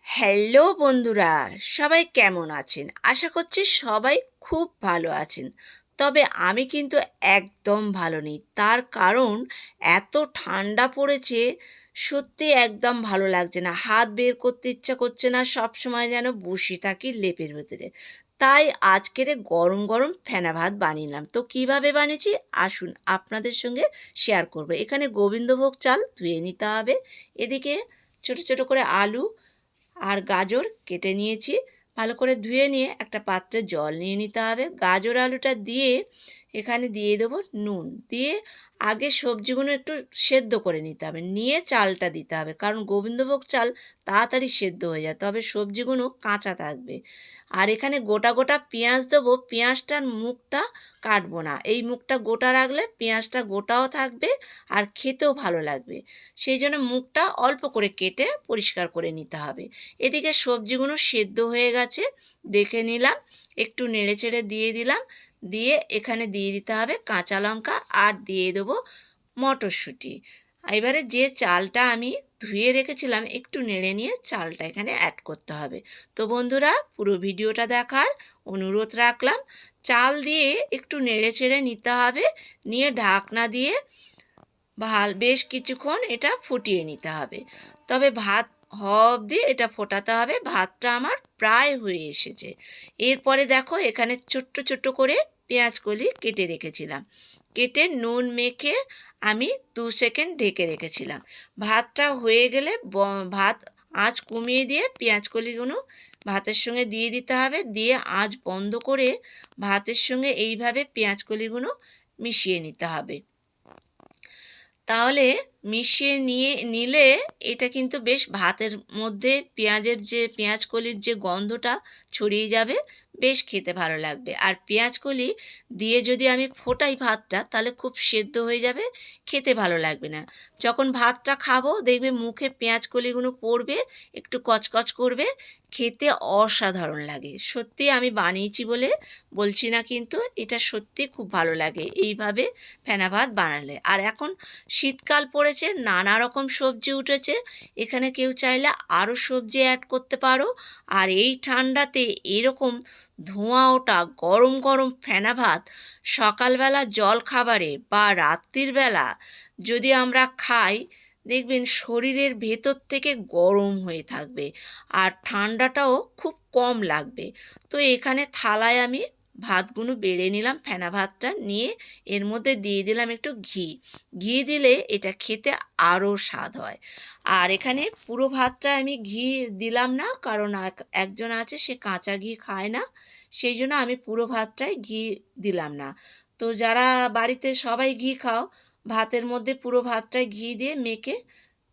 Hello বন্ধুরা, সবাই কেমন আছেন? আশা করছি সবাই খুব ভালো আছেন। তবে আমি কিন্তু একদম ভালো নেই। তার কারণ এত ঠান্ডা পড়েছে, সত্যি একদম ভালো লাগছে না। হাত বের করতে ইচ্ছা করছে না, সব সময় যেন বসে থাকি লেপের ভেতরে। তাই আজকের গরম গরম ফেনা ভাত বানিলাম। তো কিভাবে বানিয়েছি আসুন আপনাদের সঙ্গে শেয়ার করব। এখানে গোবিন্দভোগ চাল ধুয়ে নিতে হবে। এদিকে ছোট ছোট করে আলু আর গাজর কেটে নিয়েছি। ভালো করে ধুয়ে নিয়ে একটা পাত্রে জল নিয়ে নিতে হবে। গাজর আলুটা দিয়ে এখানে দিয়ে দেবো নুন দিয়ে আগে সবজিগুলো একটু সেদ্ধ করে নিতে হবে, নিয়ে চালটা দিতে হবে, কারণ গোবিন্দভোগ চাল তাড়াতাড়ি সেদ্ধ হয়ে যায়, তবে সবজিগুলো কাঁচা থাকবে। আর এখানে গোটা গোটা পেঁয়াজ দেবো। পেঁয়াজটার মুখটা কাটবো না, এই মুখটা গোটা রাখলে পেঁয়াজটা গোটাও থাকবে আর খেতেও ভালো লাগবে। সেই জন্য মুখটা অল্প করে কেটে পরিষ্কার করে নিতে হবে। এদিকে সবজিগুলো সেদ্ধ হয়ে গেছে, দেখে নিলাম, একটু নেড়েচেড়ে দিয়ে দিলাম। দিয়ে এখানে দিয়ে দিতে হবে কাঁচা লঙ্কা আর দিয়ে দেবো মটরশুঁটি। এবারে যে চালটা আমি ধুয়ে রেখেছিলাম একটু নেড়ে নিয়ে চালটা এখানে অ্যাড করতে হবে। তো বন্ধুরা, পুরো ভিডিওটা দেখার অনুরোধ রাখলাম। চাল দিয়ে একটু নেড়ে চেড়ে নিতে হবে, নিয়ে ঢাকনা দিয়ে বেশ কিছুক্ষণ এটা ফুটিয়ে নিতে হবে। তবে ভাত হওয়া অবধি এটা ফোটাতে হবে। ভাতটা আমার প্রায় হয়ে এসেছে। এরপরে দেখো এখানে ছোট্ট ছোট্ট করে পেঁয়াজ কলি কেটে রেখেছিলাম, কেটে নুন মেখে আমি 2 সেকেন্ড ঢেকে রেখেছিলাম। ভাতটা হয়ে গেলে ভাত আঁচ কমিয়ে দিয়ে পেঁয়াজ কলিগুলো ভাতের সঙ্গে দিয়ে দিতে হবে, দিয়ে আঁচ বন্ধ করে ভাতের সঙ্গে এইভাবে পেঁয়াজ কলিগুলো মিশিয়ে নিতে হবে। তাহলে মিশিয়ে নিলে এটা কিন্তু বেশ ভাতের মধ্যে পেঁয়াজের যে পেঁয়াজ কলির যে গন্ধটা ছড়িয়ে যাবে, বেশ খেতে ভালো লাগবে। আর পেঁয়াজ কলি দিয়ে যদি আমি ফোটাই ভাতটা, তাহলে খুব সেদ্ধ হয়ে যাবে, খেতে ভালো লাগবে না। যখন ভাতটা খাবো দেখবে মুখে পেঁয়াজ কলিগুলো পড়বে, একটু কচকচ করবে, খেতে অসাধারণ লাগে। সত্যি আমি বানিয়েছি বলে বলছি না, কিন্তু এটা সত্যি খুব ভালো লাগে এইভাবে ফেনা ভাত বানালে। আর এখন শীতকাল পড়েছে, নানা রকম সবজি উঠেছে, এখানে কেউ চাইলে আরও সবজি অ্যাড করতে পারো। আর এই ঠান্ডাতে এরকম ধোঁয়া ওঠা গরম গরম ফেনা ভাত সকালবেলা জল খাবারে বা রাত্রির বেলা যদি আমরা খাই, দেখবেন শরীরের ভেতর থেকে গরম হয়ে থাকবে আর ঠান্ডাটাও খুব কম লাগবে। তো এখানে থালায় আমি ভাতগুলো বেড়ে নিলাম, ফেনা ভাতটা নিয়ে এর মধ্যে দিয়ে দিলাম একটু ঘি। ঘি দিলে এটা খেতে আরও স্বাদ হয়। আর এখানে পুরো ভাতটা আমি ঘি দিলাম না, কারণ একজন আছে সে কাঁচা ঘি খায় না, সেই জন্য আমি পুরো ভাতটায় ঘি দিলাম না। তো যারা বাড়িতে সবাই ঘি খাও, ভাতের মধ্যে পুরো ভাতটায় ঘি দিয়ে মেখে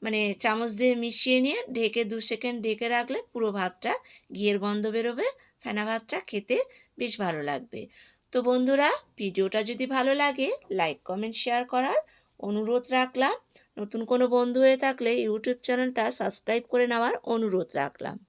মানে চামচ দিয়ে মিশিয়ে নিয়ে ঢেকে 2 সেকেন্ড ঢেকে রাখলে পুরো ভাতটা ঘিয়ের গন্ধ বেরোবে, ফেনা ভাতটা খেতে বেশ ভালো লাগবে। তো বন্ধুরা, ভিডিওটা যদি ভালো লাগে লাইক কমেন্ট শেয়ার করার অনুরোধ রাখলাম। নতুন কোনো বন্ধু হয়ে থাকলে ইউটিউব চ্যানেলটা সাবস্ক্রাইব করে নেওয়ার অনুরোধ রাখলাম।